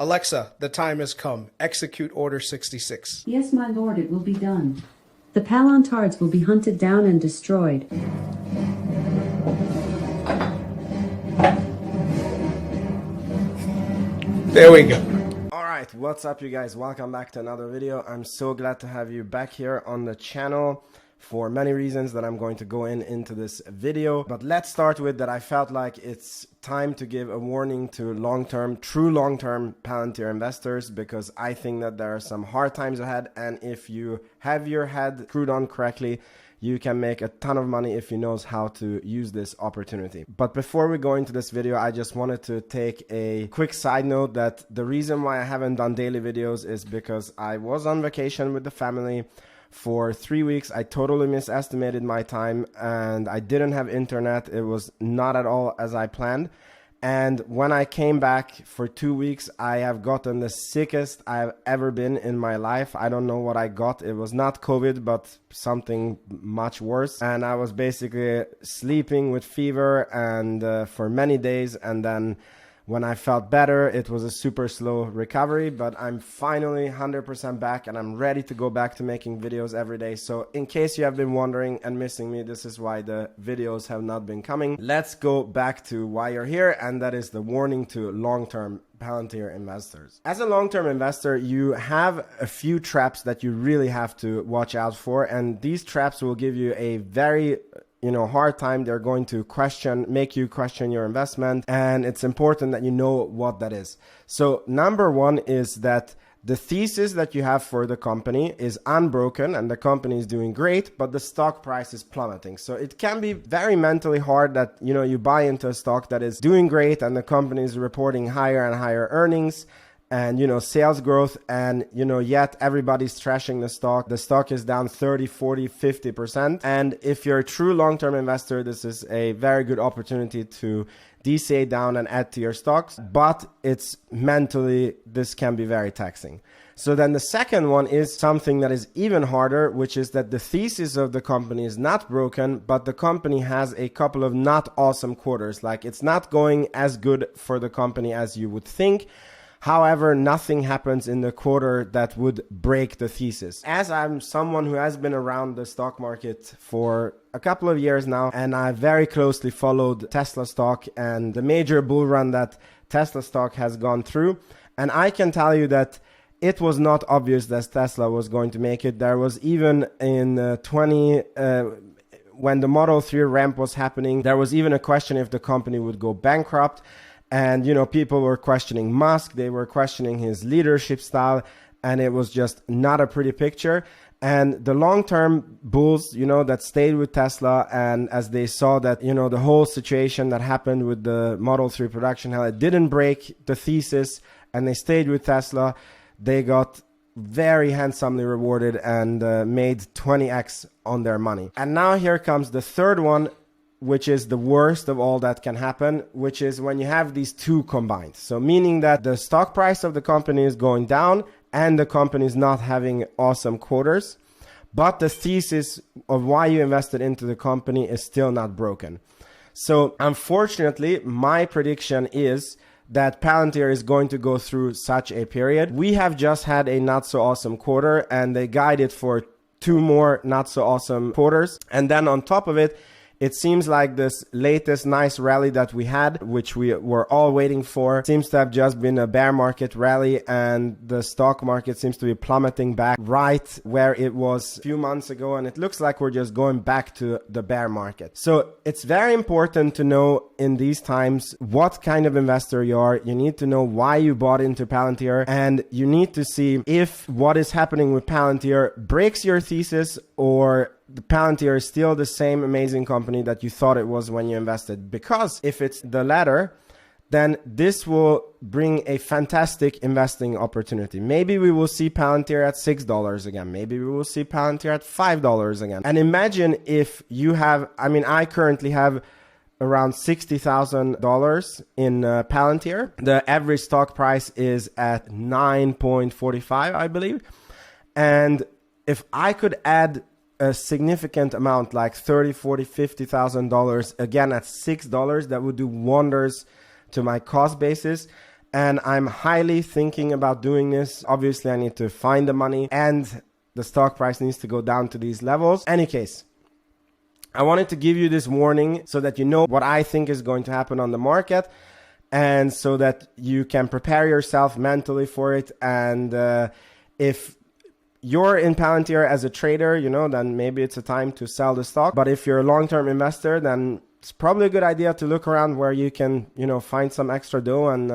Alexa, the time has come. Execute Order 66. Yes, my lord, it will be done. The Palantards will be hunted down and destroyed. There we go. Alright, what's up you guys? Welcome back to another video. I'm so glad to have you back here on the channel for many reasons that I'm going to go into this video. But let's start with that I felt like it's time to give a warning to true long-term Palantir investors, because I think that there are some hard times ahead, and if you have your head screwed on correctly, you can make a ton of money if you know how to use this opportunity. But before we go into this video, I just wanted to take a quick side note that the reason why I haven't done daily videos is because I was on vacation with the family for 3 weeks. I totally misestimated my time and I didn't have internet. It was not at all as I planned. And when I came back for 2 weeks, I have gotten the sickest I've ever been in my life. I don't know what I got. It was not COVID, but something much worse. And I was basically sleeping with fever and for many days. And then when I felt better, it was a super slow recovery, but I'm finally 100% back and I'm ready to go back to making videos every day. So in case you have been wondering and missing me, this is why the videos have not been coming. Let's go back to why you're here, and that is the warning to long-term Palantir investors. As a long-term investor, you have a few traps that you really have to watch out for, and these traps will give you a very hard time. They're going to make you question your investment, and it's important that you know what that is. So number one is that the thesis that you have for the company is unbroken and the company is doing great, but the stock price is plummeting. So it can be very mentally hard that, you buy into a stock that is doing great and the company is reporting higher and higher earnings and sales growth, and yet everybody's trashing the stock. The stock is down 30, 40, 50%. And if you're a true long-term investor, this is a very good opportunity to DCA down and add to your stocks, but it's mentally, this can be very taxing. So then the second one is something that is even harder, which is that the thesis of the company is not broken, but the company has a couple of not awesome quarters. Like, it's not going as good for the company as you would think. However, nothing happens in the quarter that would break the thesis. As I'm someone who has been around the stock market for a couple of years now, and I very closely followed Tesla stock and the major bull run that Tesla stock has gone through, and I can tell you that it was not obvious that Tesla was going to make it. There was even in when the Model 3 ramp was happening, there was even a question if the company would go bankrupt. And, people were questioning Musk, they were questioning his leadership style, and it was just not a pretty picture. And the long-term bulls, that stayed with Tesla, and as they saw that, the whole situation that happened with the Model 3 production, how it didn't break the thesis, and they stayed with Tesla, they got very handsomely rewarded and made 20x on their money. And now here comes the third one, which is the worst of all that can happen, which is when you have these two combined. So meaning that the stock price of the company is going down and the company is not having awesome quarters, but the thesis of why you invested into the company is still not broken. So unfortunately, my prediction is that Palantir is going to go through such a period. We have just had a not so awesome quarter, and they guided for 2 more not so awesome quarters. And then on top of it, it seems like this latest nice rally that we had, which we were all waiting for, seems to have just been a bear market rally, and the stock market seems to be plummeting back right where it was a few months ago, and it looks like we're just going back to the bear market. So it's very important to know in these times what kind of investor you are. You need to know why you bought into Palantir, and you need to see if what is happening with Palantir breaks your thesis, or the Palantir is still the same amazing company that you thought it was when you invested. Because if it's the latter, then this will bring a fantastic investing opportunity. Maybe we will see Palantir at $6 again. Maybe we will see Palantir at $5 again. And imagine if you have, I currently have around $60,000 in Palantir. The average stock price is at 9.45, I believe. And if I could add a significant amount, like $30,000, $40,000, $50,000 again at $6, that would do wonders to my cost basis. and I'm highly thinking about doing this. Obviously, I need to find the money and the stock price needs to go down to these levels. Any case, I wanted to give you this warning so that you know what I think is going to happen on the market, and so that you can prepare yourself mentally for it. And if you're in Palantir as a trader, you know, then maybe it's a time to sell the stock. But if you're a long-term investor, then it's probably a good idea to look around where you can, you know, find some extra dough and,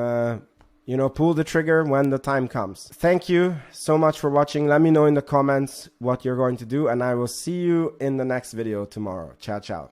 you know, pull the trigger when the time comes. Thank you so much for watching. Let me know in the comments what you're going to do, and I will see you in the next video tomorrow. Ciao, ciao.